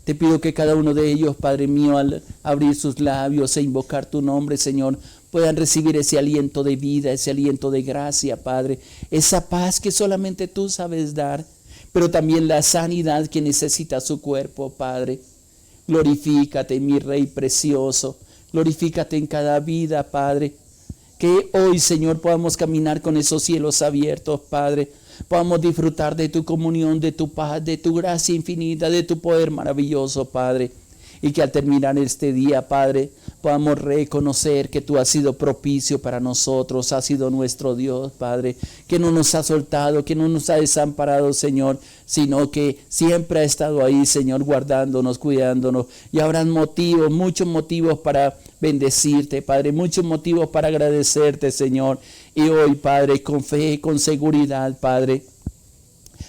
Te pido que cada uno de ellos, Padre mío, al abrir sus labios e invocar tu nombre, Señor, puedan recibir ese aliento de vida, ese aliento de gracia, Padre. Esa paz que solamente tú sabes dar, pero también la sanidad que necesita su cuerpo, Padre. Glorifícate, mi Rey precioso. Glorifícate en cada vida, Padre. Que hoy, Señor, podamos caminar con esos cielos abiertos, Padre. Podamos disfrutar de tu comunión, de tu paz, de tu gracia infinita, de tu poder maravilloso, Padre. Y que al terminar este día, Padre, podamos reconocer que tú has sido propicio para nosotros, has sido nuestro Dios, Padre, que no nos ha soltado, que no nos ha desamparado, Señor, sino que siempre ha estado ahí, Señor, guardándonos, cuidándonos. Y habrán motivos, muchos motivos para bendecirte, Padre, muchos motivos para agradecerte, Señor. Y hoy, Padre, con fe, con seguridad, Padre,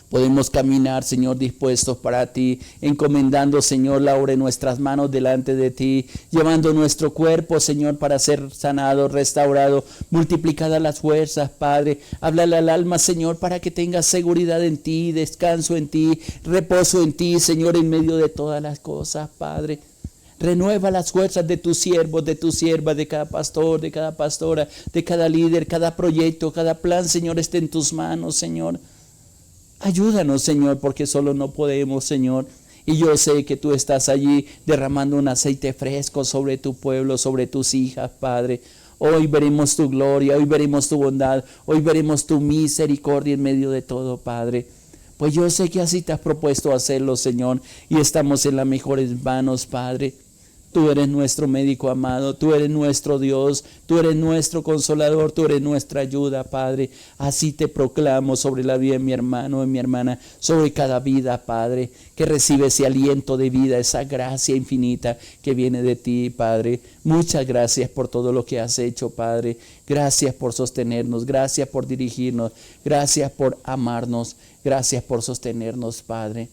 podemos caminar, Señor, dispuestos para ti, encomendando, Señor, la obra en nuestras manos delante de ti, llevando nuestro cuerpo, Señor, para ser sanado, restaurado, multiplicadas las fuerzas, Padre. Háblale al alma, Señor, para que tenga seguridad en ti, descanso en ti, reposo en ti, Señor, en medio de todas las cosas, Padre. Renueva las fuerzas de tus siervos, de tus siervas, de cada pastor, de cada pastora, de cada líder, cada proyecto, cada plan, Señor, esté en tus manos, Señor. Ayúdanos, Señor, porque solo no podemos, Señor. Y yo sé que tú estás allí derramando un aceite fresco sobre tu pueblo, sobre tus hijas, Padre. Hoy veremos tu gloria, hoy veremos tu bondad, hoy veremos tu misericordia en medio de todo, Padre. Pues yo sé que así te has propuesto hacerlo, Señor, y estamos en las mejores manos, Padre. Tú eres nuestro médico amado, tú eres nuestro Dios, tú eres nuestro consolador, tú eres nuestra ayuda, Padre. Así te proclamo sobre la vida de mi hermano y mi hermana, sobre cada vida, Padre, que recibe ese aliento de vida, esa gracia infinita que viene de ti, Padre. Muchas gracias por todo lo que has hecho, Padre. Gracias por sostenernos, gracias por dirigirnos, gracias por amarnos, gracias por sostenernos, Padre.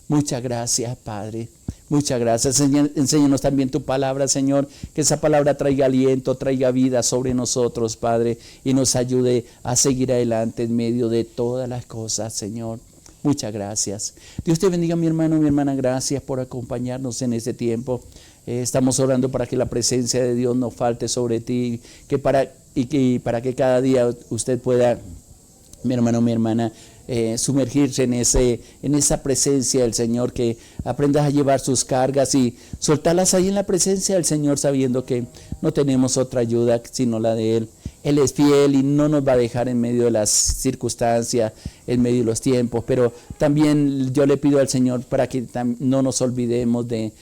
Muchas gracias, Padre. Muchas gracias. Enséñanos también tu palabra, Señor, que esa palabra traiga aliento, traiga vida sobre nosotros, Padre, y nos ayude a seguir adelante en medio de todas las cosas, Señor. Muchas gracias. Dios te bendiga, mi hermano, mi hermana. Gracias por acompañarnos en este tiempo. Estamos orando para que la presencia de Dios no falte sobre ti, para que cada día usted pueda, mi hermano, mi hermana, sumergirse en esa presencia del Señor, que aprendas a llevar sus cargas y soltarlas ahí en la presencia del Señor, sabiendo que no tenemos otra ayuda sino la de Él. Él es fiel y no nos va a dejar en medio de las circunstancias, en medio de los tiempos, pero también yo le pido al Señor para que no nos olvidemos de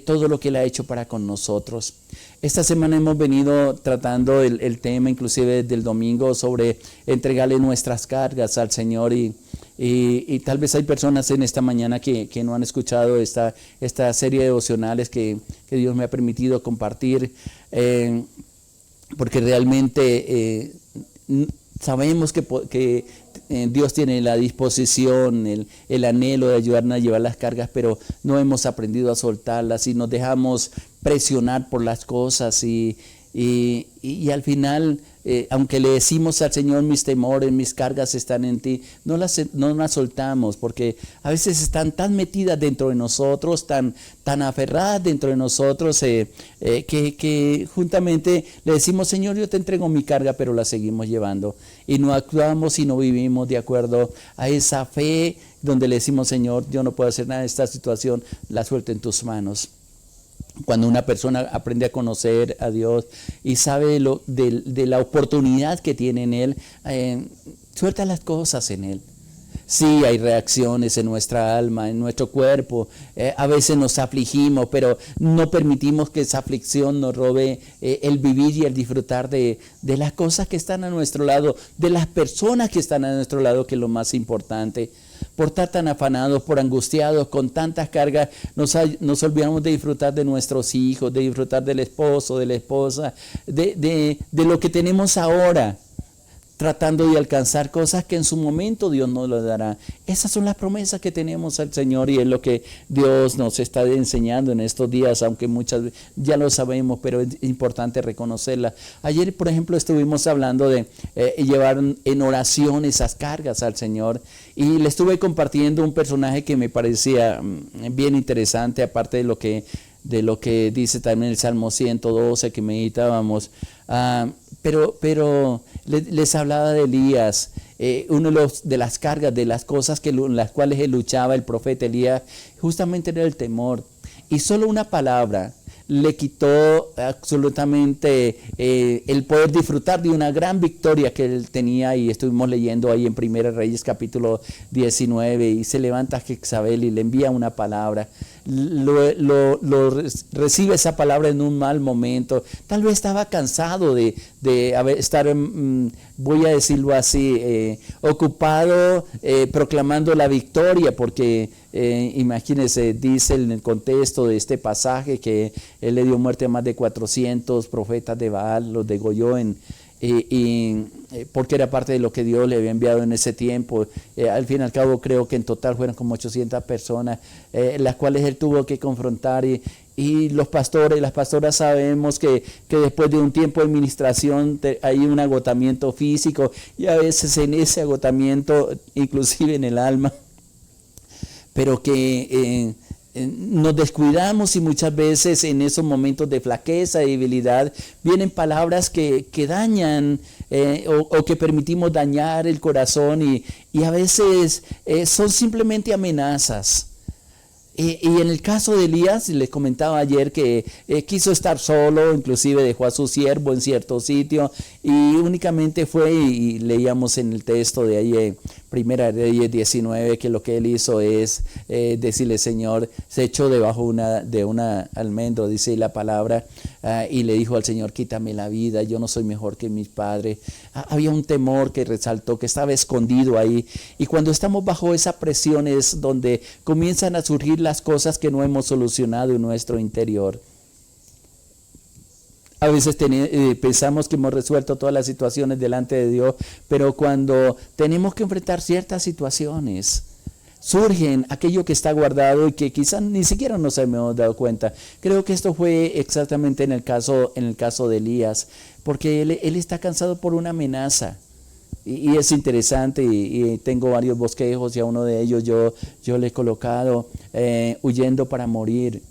todo lo que Él ha hecho para con nosotros. Esta semana hemos venido tratando el tema, inclusive desde el domingo, sobre entregarle nuestras cargas al Señor, y tal vez hay personas en esta mañana que no han escuchado esta serie de devocionales que Dios me ha permitido compartir, porque realmente sabemos que Dios tiene la disposición, el anhelo de ayudarnos a llevar las cargas, pero no hemos aprendido a soltarlas y nos dejamos presionar por las cosas y al final, aunque le decimos al Señor, mis temores, mis cargas están en ti, no las soltamos, porque a veces están tan metidas dentro de nosotros, tan aferradas dentro de nosotros, que juntamente le decimos, Señor, yo te entrego mi carga, pero la seguimos llevando y no actuamos y no vivimos de acuerdo a esa fe donde le decimos, Señor, yo no puedo hacer nada en esta situación, la suelto en tus manos. Cuando una persona aprende a conocer a Dios y sabe de la oportunidad que tiene en Él, suelta las cosas en Él. Sí, hay reacciones en nuestra alma, en nuestro cuerpo, a veces nos afligimos, pero no permitimos que esa aflicción nos robe el vivir y el disfrutar de las cosas que están a nuestro lado, de las personas que están a nuestro lado, que es lo más importante. Por estar tan afanados, por angustiados, con tantas cargas, nos olvidamos de disfrutar de nuestros hijos, de disfrutar del esposo, de la esposa, de lo que tenemos ahora. tratando de alcanzar cosas que en su momento Dios nos lo dará. Esas son las promesas que tenemos al Señor y es lo que Dios nos está enseñando en estos días, aunque muchas veces ya lo sabemos, pero es importante reconocerla. Ayer, por ejemplo, estuvimos hablando de llevar en oración esas cargas al Señor y le estuve compartiendo un personaje que me parecía bien interesante, aparte de lo que dice también el Salmo 112 que meditábamos. Pero les hablaba de Elías, uno de las cargas, de las cosas las cuales él luchaba, el profeta Elías, justamente era el temor. Y solo una palabra le quitó absolutamente el poder disfrutar de una gran victoria que él tenía, y estuvimos leyendo ahí en Primera Reyes capítulo 19, y se levanta Jezabel y le envía una palabra, recibe esa palabra en un mal momento, tal vez estaba cansado de estar, voy a decirlo así, ocupado proclamando la victoria, porque imagínense, dice en el contexto de este pasaje que él le dio muerte a más de 400 profetas de Baal, los degolló porque era parte de lo que Dios le había enviado en ese tiempo. Al fin y al cabo creo que en total fueron como 800 personas, las cuales él tuvo que confrontar, y los pastores y las pastoras sabemos que después de un tiempo de administración hay un agotamiento físico, y a veces en ese agotamiento, inclusive en el alma, pero que nos descuidamos, y muchas veces en esos momentos de flaqueza, de debilidad, vienen palabras que dañan o que permitimos dañar el corazón, y a veces son simplemente amenazas. Y en el caso de Elías, les comentaba ayer que quiso estar solo, inclusive dejó a su siervo en cierto sitio y únicamente fue, y leíamos en el texto de ahí, Primera Reyes 19, que lo que él hizo es decirle: Señor, se echó debajo de una almendro, dice la palabra, y le dijo al Señor: quítame la vida, yo no soy mejor que mis padres. Había un temor que resaltó, que estaba escondido ahí, y cuando estamos bajo esa presión es donde comienzan a surgir las cosas que no hemos solucionado en nuestro interior. A veces pensamos que hemos resuelto todas las situaciones delante de Dios, pero cuando tenemos que enfrentar ciertas situaciones, surgen aquello que está guardado y que quizás ni siquiera nos hemos dado cuenta. Creo que esto fue exactamente en el caso de Elías, porque él está cansado por una amenaza. Y es interesante, y tengo varios bosquejos, y a uno de ellos yo le he colocado huyendo para morir,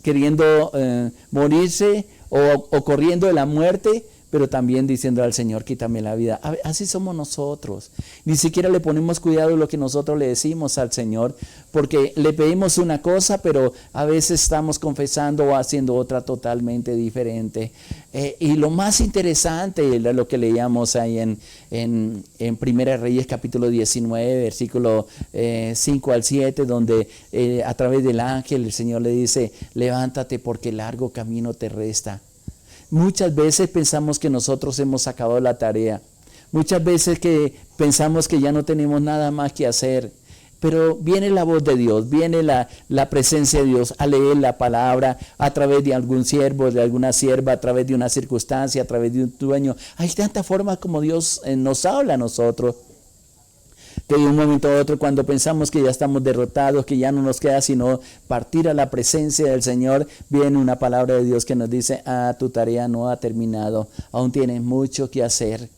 queriendo morirse o corriendo de la muerte, pero también diciendo al Señor: quítame la vida. Así somos nosotros. Ni siquiera le ponemos cuidado a lo que nosotros le decimos al Señor, porque le pedimos una cosa, pero a veces estamos confesando o haciendo otra totalmente diferente. Y lo más interesante es lo que leíamos ahí en Primera Reyes capítulo 19, versículo 5 al 7, donde a través del ángel el Señor le dice: levántate, porque largo camino te resta. Muchas veces pensamos que nosotros hemos acabado la tarea. Muchas veces que pensamos que ya no tenemos nada más que hacer. Pero viene la voz de Dios, viene la presencia de Dios a leer la palabra a través de algún siervo, de alguna sierva, a través de una circunstancia, a través de un sueño. Hay tantas formas como Dios nos habla a nosotros, que de un momento a otro, cuando pensamos que ya estamos derrotados, que ya no nos queda sino partir a la presencia del Señor, viene una palabra de Dios que nos dice: tu tarea no ha terminado, aún tienes mucho que hacer.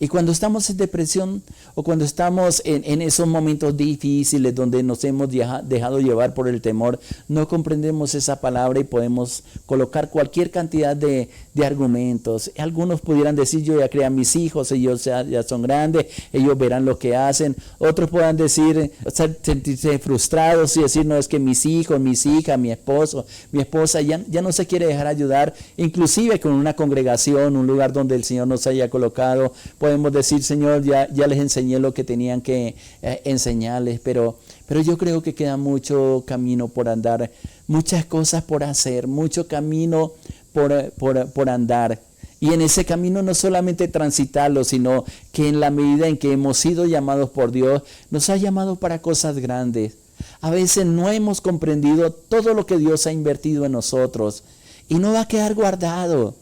Y cuando estamos en depresión, o cuando estamos en esos momentos difíciles donde nos hemos dejado llevar por el temor, no comprendemos esa palabra y podemos colocar cualquier cantidad de argumentos. Algunos pudieran decir: yo ya crié a mis hijos, ellos ya son grandes, ellos verán lo que hacen. Otros puedan decir, sentirse frustrados y decir: no, es que mis hijos, mis hijas, mi esposo, mi esposa ya no se quiere dejar ayudar, inclusive con una congregación, un lugar donde el Señor nos haya colocado. Podemos decir: Señor, ya les enseñé lo que tenían que enseñarles, pero yo creo que queda mucho camino por andar, muchas cosas por hacer, mucho camino por andar. Y en ese camino no solamente transitarlo, sino que en la medida en que hemos sido llamados por Dios, nos ha llamado para cosas grandes. A veces no hemos comprendido todo lo que Dios ha invertido en nosotros y no va a quedar guardado.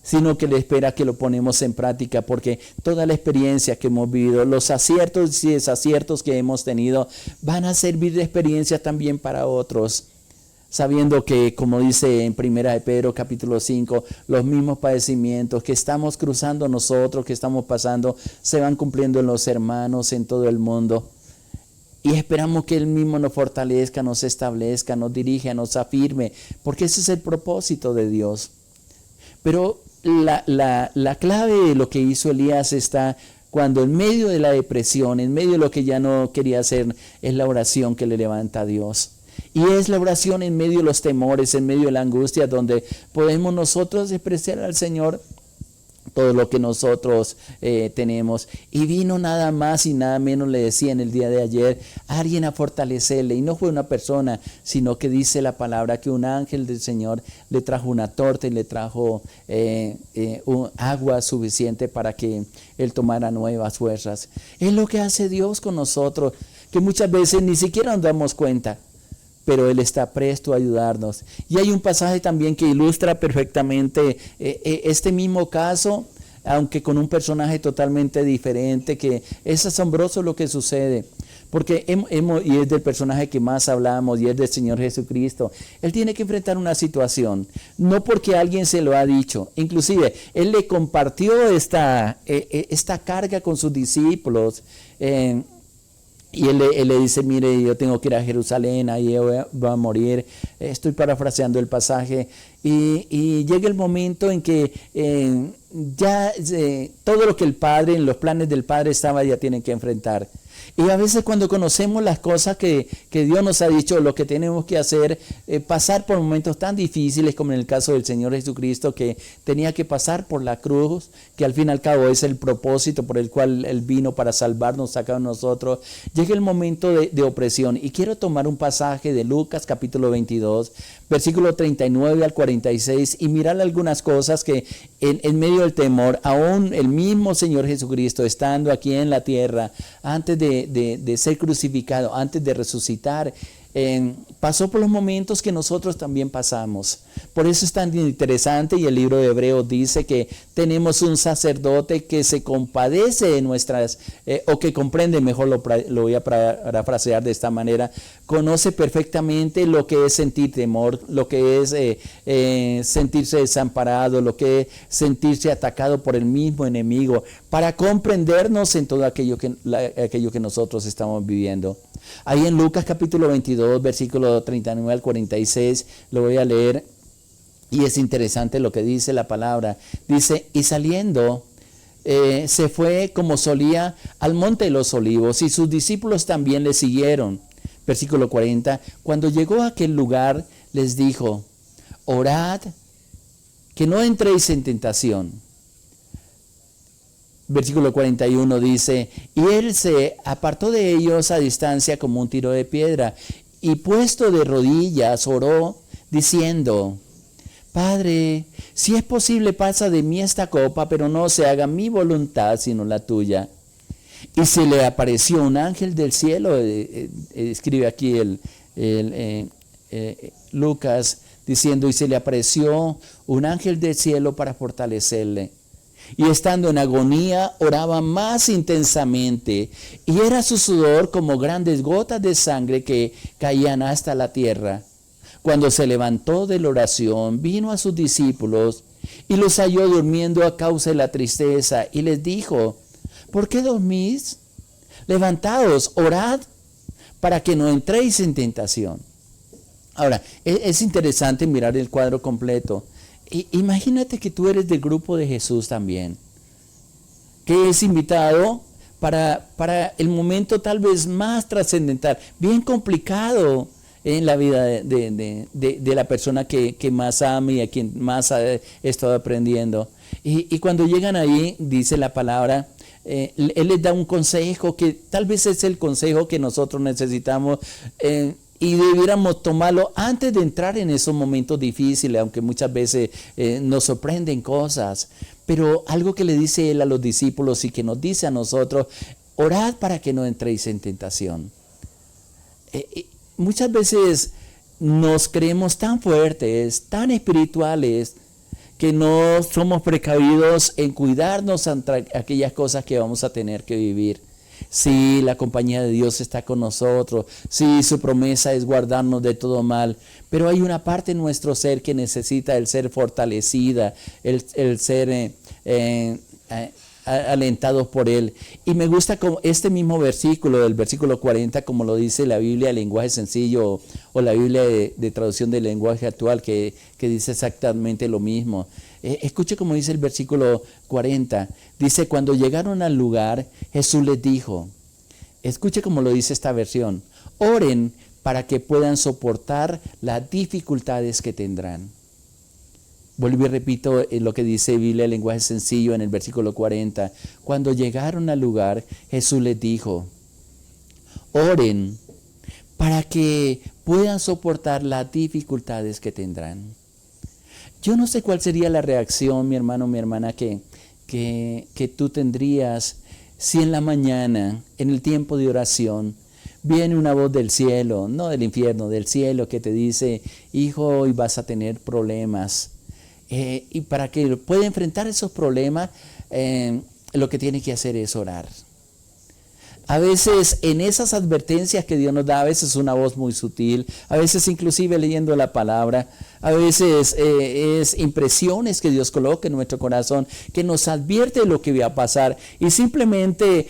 sino que le espera que lo ponemos en práctica, porque toda la experiencia que hemos vivido, los aciertos y desaciertos que hemos tenido, van a servir de experiencia también para otros, sabiendo que, como dice en 1 de Pedro capítulo 5, los mismos padecimientos que estamos cruzando nosotros, que estamos pasando, se van cumpliendo en los hermanos en todo el mundo. Y esperamos que Él mismo nos fortalezca, nos establezca, nos dirija, nos afirme, porque ese es el propósito de Dios. Pero la clave de lo que hizo Elías está cuando en medio de la depresión, en medio de lo que ya no quería hacer, es la oración que le levanta a Dios. Y es la oración en medio de los temores, en medio de la angustia, donde podemos nosotros expresar al Señor todo lo que nosotros tenemos. Y vino nada más y nada menos, le decía en el día de ayer, alguien a fortalecerle. Y no fue una persona, sino que dice la palabra que un ángel del Señor le trajo una torta y le trajo agua suficiente para que él tomara nuevas fuerzas. Es lo que hace Dios con nosotros, que muchas veces ni siquiera nos damos cuenta, pero Él está presto a ayudarnos. Y hay un pasaje también que ilustra perfectamente este mismo caso, aunque con un personaje totalmente diferente, que es asombroso lo que sucede. Porque y es del personaje que más hablamos, y es del Señor Jesucristo. Él tiene que enfrentar una situación, no porque alguien se lo ha dicho. Inclusive, Él le compartió esta carga con sus discípulos, y él le dice, mire, yo tengo que ir a Jerusalén, ahí voy a morir. Estoy parafraseando el pasaje. Y llega el momento en que todo lo que el Padre, en los planes del Padre estaba, ya tienen que enfrentar. Y a veces cuando conocemos las cosas que Dios nos ha dicho, lo que tenemos que hacer, pasar por momentos tan difíciles como en el caso del Señor Jesucristo, que tenía que pasar por la cruz, que al fin y al cabo es el propósito por el cual Él vino para salvarnos, sacar nosotros. Llega el momento de opresión. Y quiero tomar un pasaje de Lucas capítulo 22, versículo 39 al 46, y mirar algunas cosas que en medio del temor, aún el mismo Señor Jesucristo, estando aquí en la tierra, antes de ser crucificado, antes de resucitar, pasó por los momentos que nosotros también pasamos. Por eso es tan interesante, y el libro de Hebreos dice que tenemos un sacerdote que se compadece de nuestras, o que comprende, mejor lo voy a parafrasear de esta manera, conoce perfectamente lo que es sentir temor, lo que es sentirse desamparado, lo que es sentirse atacado por el mismo enemigo, para comprendernos en todo aquello que nosotros estamos viviendo. Ahí en Lucas capítulo 22, versículo 39 al 46, lo voy a leer, y es interesante lo que dice la palabra. Dice, y saliendo, se fue como solía al monte de los olivos, y sus discípulos también le siguieron. Versículo 40, cuando llegó a aquel lugar, les dijo, orad, que no entréis en tentación. Versículo 41 dice, y él se apartó de ellos a distancia como un tiro de piedra, y puesto de rodillas oró, diciendo, Padre, si es posible, pasa de mí esta copa, pero no se haga mi voluntad, sino la tuya. Y se le apareció un ángel del cielo, escribe aquí Lucas, diciendo, y se le apareció un ángel del cielo para fortalecerle. Y estando en agonía, oraba más intensamente, y era su sudor como grandes gotas de sangre que caían hasta la tierra. Cuando se levantó de la oración, vino a sus discípulos, y los halló durmiendo a causa de la tristeza, y les dijo, ¿por qué dormís? Levantaos, orad, para que no entréis en tentación. Ahora, es interesante mirar el cuadro completo. Imagínate que tú eres del grupo de Jesús también, que es invitado para el momento tal vez más trascendental, bien complicado en la vida de la persona que más ama y a quien más ha estado aprendiendo. Y cuando llegan ahí, dice la palabra, Él les da un consejo que tal vez es el consejo que nosotros necesitamos, y debiéramos tomarlo antes de entrar en esos momentos difíciles, aunque muchas veces nos sorprenden cosas. Pero algo que le dice Él a los discípulos y que nos dice a nosotros, orad para que no entréis en tentación. Muchas veces nos creemos tan fuertes, tan espirituales, que no somos precavidos en cuidarnos ante aquellas cosas que vamos a tener que vivir. Sí, la compañía de Dios está con nosotros. Sí, su promesa es guardarnos de todo mal. Pero hay una parte en nuestro ser que necesita el ser fortalecida, el ser alentados por Él. Y me gusta como este mismo versículo, del versículo 40, como lo dice la Biblia, lenguaje sencillo, o la Biblia de traducción del lenguaje actual, que dice exactamente lo mismo. Escuche como dice el versículo 40. Dice, cuando llegaron al lugar, Jesús les dijo, escuche como lo dice esta versión, oren para que puedan soportar las dificultades que tendrán. Vuelvo y repito lo que dice Biblia, el lenguaje sencillo, en el versículo 40. Cuando llegaron al lugar, Jesús les dijo, oren para que puedan soportar las dificultades que tendrán. Yo no sé cuál sería la reacción, mi hermano, mi hermana, que tú tendrías si en la mañana, en el tiempo de oración, viene una voz del cielo, no del infierno, del cielo, que te dice, hijo, hoy vas a tener problemas. Y para que pueda enfrentar esos problemas, lo que tiene que hacer es orar. A veces en esas advertencias que Dios nos da, a veces una voz muy sutil, a veces inclusive leyendo la palabra, a veces es impresiones que Dios coloca en nuestro corazón, que nos advierte lo que va a pasar, y simplemente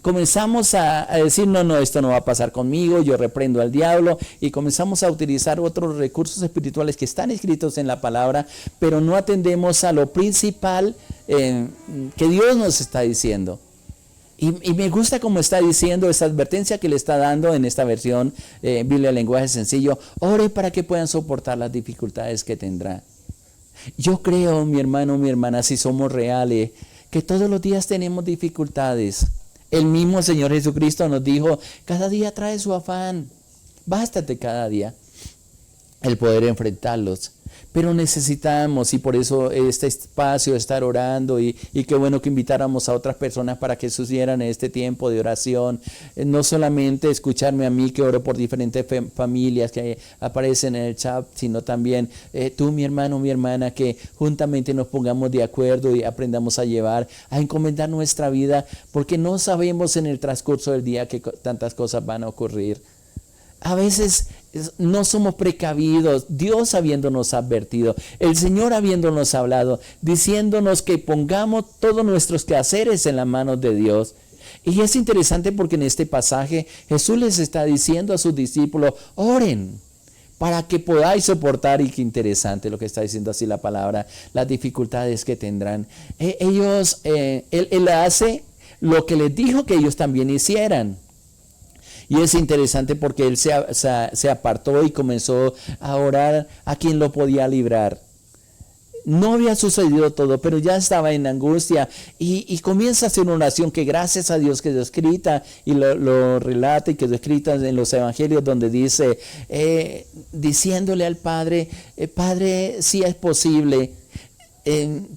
comenzamos a decir, no, esto no va a pasar conmigo, yo reprendo al diablo, y comenzamos a utilizar otros recursos espirituales que están escritos en la palabra, pero no atendemos a lo principal que Dios nos está diciendo. Y me gusta como está diciendo esa advertencia que le está dando en esta versión, Biblia lenguaje sencillo, ore para que puedan soportar las dificultades que tendrá. Yo creo, mi hermano, mi hermana, si somos reales, que todos los días tenemos dificultades. El mismo Señor Jesucristo nos dijo, cada día trae su afán, bástate cada día el poder enfrentarlos. Pero necesitamos, y por eso este espacio, estar orando, y qué bueno que invitáramos a otras personas para que sucedieran en este tiempo de oración. No solamente escucharme a mí que oro por diferentes familias que aparecen en el chat, sino también tú, mi hermano, mi hermana, que juntamente nos pongamos de acuerdo y aprendamos a encomendar nuestra vida, porque no sabemos en el transcurso del día que tantas cosas van a ocurrir. A veces no somos precavidos, Dios habiéndonos advertido, el Señor habiéndonos hablado, diciéndonos que pongamos todos nuestros quehaceres en las manos de Dios. Y es interesante porque en este pasaje Jesús les está diciendo a sus discípulos, oren para que podáis soportar, y qué interesante lo que está diciendo así la palabra, las dificultades que tendrán. Él hace lo que les dijo que ellos también hicieran. Y es interesante porque él se apartó y comenzó a orar a quien lo podía librar. No había sucedido todo, pero ya estaba en angustia y comienza a hacer una oración que gracias a Dios quedó escrita, y lo relata y quedó escrita en los evangelios, donde dice, diciéndole al Padre, Padre, si es posible,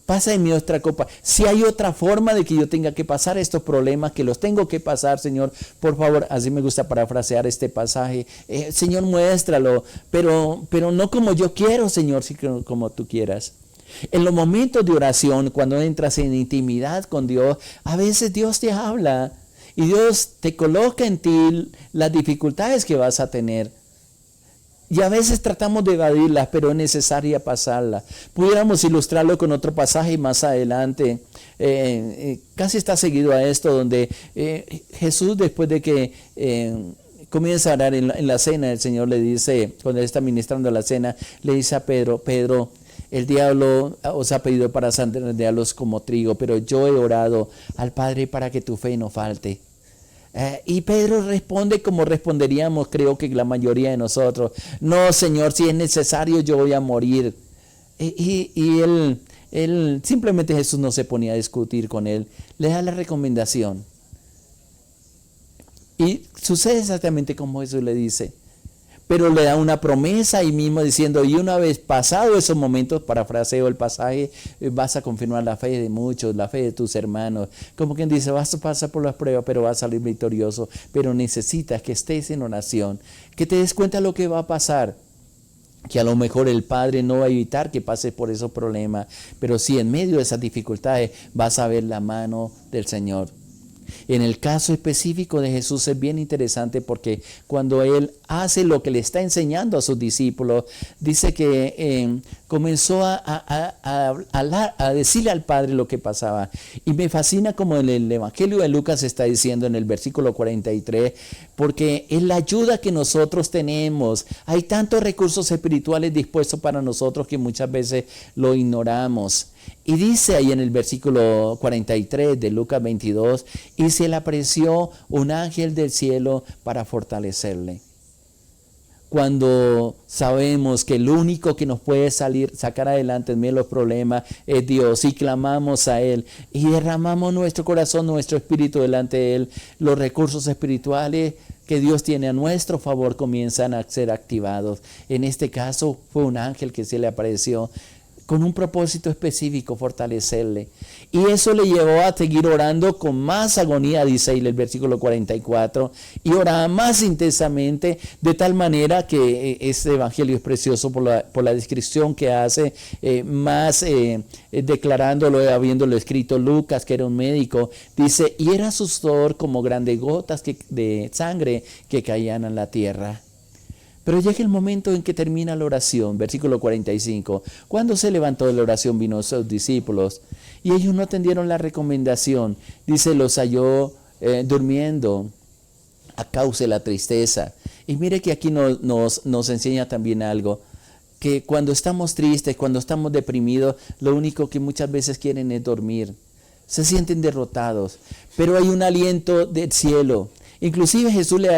pasa en mí otra copa. Si hay otra forma de que yo tenga que pasar estos problemas, que los tengo que pasar, Señor, por favor, así me gusta parafrasear este pasaje, Señor, muéstralo, pero no como yo quiero, Señor, sino como tú quieras. En los momentos de oración, cuando entras en intimidad con Dios, a veces Dios te habla y Dios te coloca en ti las dificultades que vas a tener. Y a veces tratamos de evadirlas, pero es necesaria pasarlas. Pudiéramos ilustrarlo con otro pasaje más adelante. Casi está seguido a esto, donde Jesús, después de que comienza a orar en la cena, el Señor le dice, cuando él está ministrando la cena, le dice a Pedro, el diablo os ha pedido para zarandearlos como trigo, pero yo he orado al Padre para que tu fe no falte. Y Pedro responde como responderíamos, creo que la mayoría de nosotros: no, Señor, si es necesario yo voy a morir. Y él simplemente, Jesús no se ponía a discutir con él, le da la recomendación. Y sucede exactamente como Jesús le dice, pero le da una promesa ahí mismo diciendo, y una vez pasado esos momentos, parafraseo el pasaje, vas a confirmar la fe de muchos, la fe de tus hermanos. Como quien dice, vas a pasar por las pruebas, pero vas a salir victorioso. Pero necesitas que estés en oración, que te des cuenta de lo que va a pasar. que a lo mejor el Padre no va a evitar que pases por esos problemas, pero sí en medio de esas dificultades vas a ver la mano del Señor. En el caso específico de Jesús es bien interesante porque cuando Él hace lo que le está enseñando a sus discípulos, dice que comenzó a decirle al Padre lo que pasaba. Y me fascina como en el Evangelio de Lucas está diciendo en el versículo 43, porque es la ayuda que nosotros tenemos. Hay tantos recursos espirituales dispuestos para nosotros que muchas veces lo ignoramos. Y dice ahí en el versículo 43 de Lucas 22, y se le apareció un ángel del cielo para fortalecerle. Cuando sabemos que el único que nos puede sacar adelante en medio de los problemas es Dios, y clamamos a Él y derramamos nuestro corazón, nuestro espíritu delante de Él, los recursos espirituales que Dios tiene a nuestro favor comienzan a ser activados. En este caso fue un ángel que se le apareció con un propósito específico, fortalecerle. Y eso le llevó a seguir orando con más agonía, dice ahí el versículo 44, y oraba más intensamente, de tal manera que este evangelio es precioso por la descripción que hace, declarándolo, habiéndolo escrito Lucas, que era un médico, dice, y era su sudor como grandes gotas de sangre que caían en la tierra. Pero llega el momento en que termina la oración, versículo 45. Cuando se levantó de la oración vino a sus discípulos y ellos no atendieron la recomendación. Dice, los halló durmiendo a causa de la tristeza. Y mire que aquí nos enseña también algo, que cuando estamos tristes, cuando estamos deprimidos, lo único que muchas veces quieren es dormir. Se sienten derrotados, pero hay un aliento del cielo. Inclusive Jesús le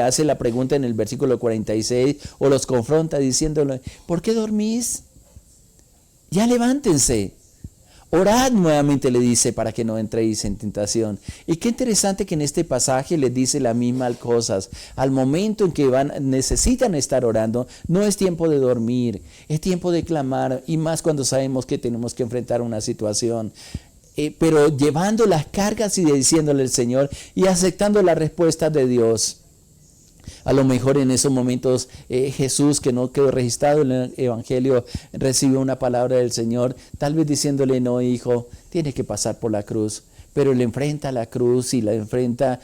hace la pregunta en el versículo 46 o los confronta diciéndole, ¿por qué dormís? Ya levántense. Orad nuevamente, le dice, para que no entréis en tentación. Y qué interesante que en este pasaje les dice las mismas cosas. Al momento en que necesitan estar orando, no es tiempo de dormir, es tiempo de clamar, y más cuando sabemos que tenemos que enfrentar una situación. Pero llevando las cargas y diciéndole al Señor y aceptando la respuesta de Dios. A lo mejor en esos momentos Jesús, que no quedó registrado en el Evangelio, recibió una palabra del Señor, tal vez diciéndole, no hijo, tienes que pasar por la cruz. Pero le enfrenta la cruz y la enfrenta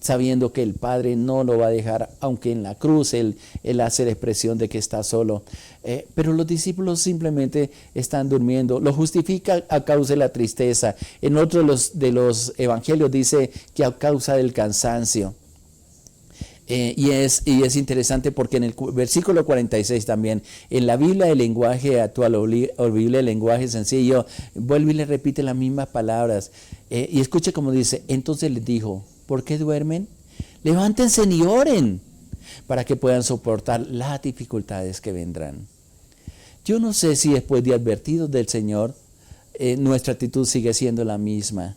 sabiendo que el Padre no lo va a dejar, aunque en la cruz él hace la expresión de que está solo. Pero los discípulos simplemente están durmiendo. Lo justifica a causa de la tristeza. En otro de los evangelios dice que a causa del cansancio. Y es interesante porque en el versículo 46 también, en la Biblia del lenguaje actual o Biblia del lenguaje sencillo, vuelve y le repite las mismas palabras. Y escuche cómo dice, entonces les dijo, ¿por qué duermen? Levántense y oren para que puedan soportar las dificultades que vendrán. Yo no sé si después de advertidos del Señor, nuestra actitud sigue siendo la misma.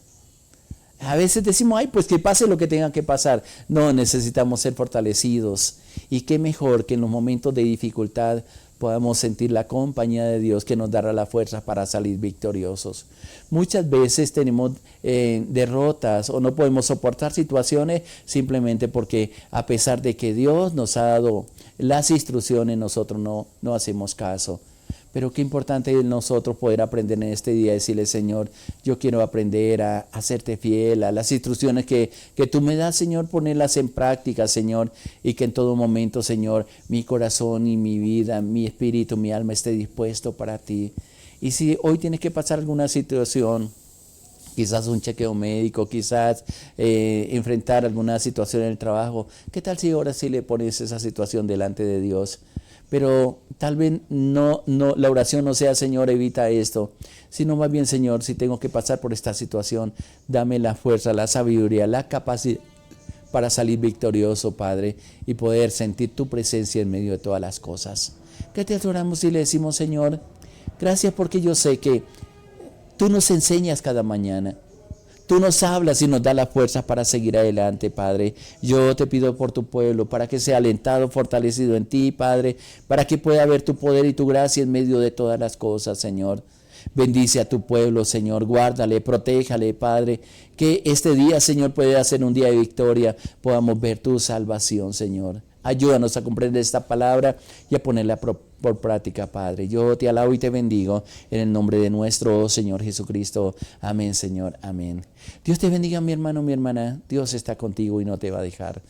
A veces decimos, ay, pues que pase lo que tenga que pasar. No, necesitamos ser fortalecidos. Y qué mejor que en los momentos de dificultad podamos sentir la compañía de Dios que nos dará la fuerza para salir victoriosos. Muchas veces tenemos derrotas o no podemos soportar situaciones simplemente porque a pesar de que Dios nos ha dado las instrucciones, nosotros no hacemos caso. Pero qué importante es nosotros poder aprender en este día, decirle, Señor, yo quiero aprender a hacerte fiel, a las instrucciones que tú me das, Señor, ponerlas en práctica, Señor, y que en todo momento, Señor, mi corazón y mi vida, mi espíritu, mi alma esté dispuesto para ti. Y si hoy tienes que pasar alguna situación, quizás un chequeo médico, quizás enfrentar alguna situación en el trabajo, ¿qué tal si ahora sí le pones esa situación delante de Dios? Pero tal vez no, la oración no sea, Señor, evita esto, sino más bien, Señor, si tengo que pasar por esta situación, dame la fuerza, la sabiduría, la capacidad para salir victorioso, Padre, y poder sentir tu presencia en medio de todas las cosas. Que te adoramos y le decimos, Señor, gracias porque yo sé que tú nos enseñas cada mañana. Tú nos hablas y nos das la fuerza para seguir adelante, Padre. Yo te pido por tu pueblo, para que sea alentado, fortalecido en ti, Padre, para que pueda ver tu poder y tu gracia en medio de todas las cosas, Señor. Bendice a tu pueblo, Señor, guárdale, protéjale, Padre, que este día, Señor, pueda ser un día de victoria, podamos ver tu salvación, Señor. Ayúdanos a comprender esta palabra y a ponerla por práctica, Padre. Yo te alabo y te bendigo en el nombre de nuestro Señor Jesucristo. Amén, Señor. Amén. Dios te bendiga, mi hermano, mi hermana. Dios está contigo y no te va a dejar.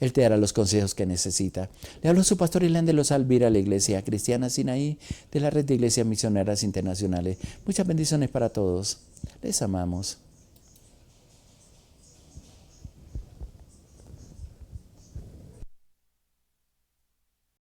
Él te dará los consejos que necesita. Le habló su pastor Ilan de los Alvira, la Iglesia Cristiana Sinaí, de la Red de Iglesias Misioneras Internacionales. Muchas bendiciones para todos. Les amamos.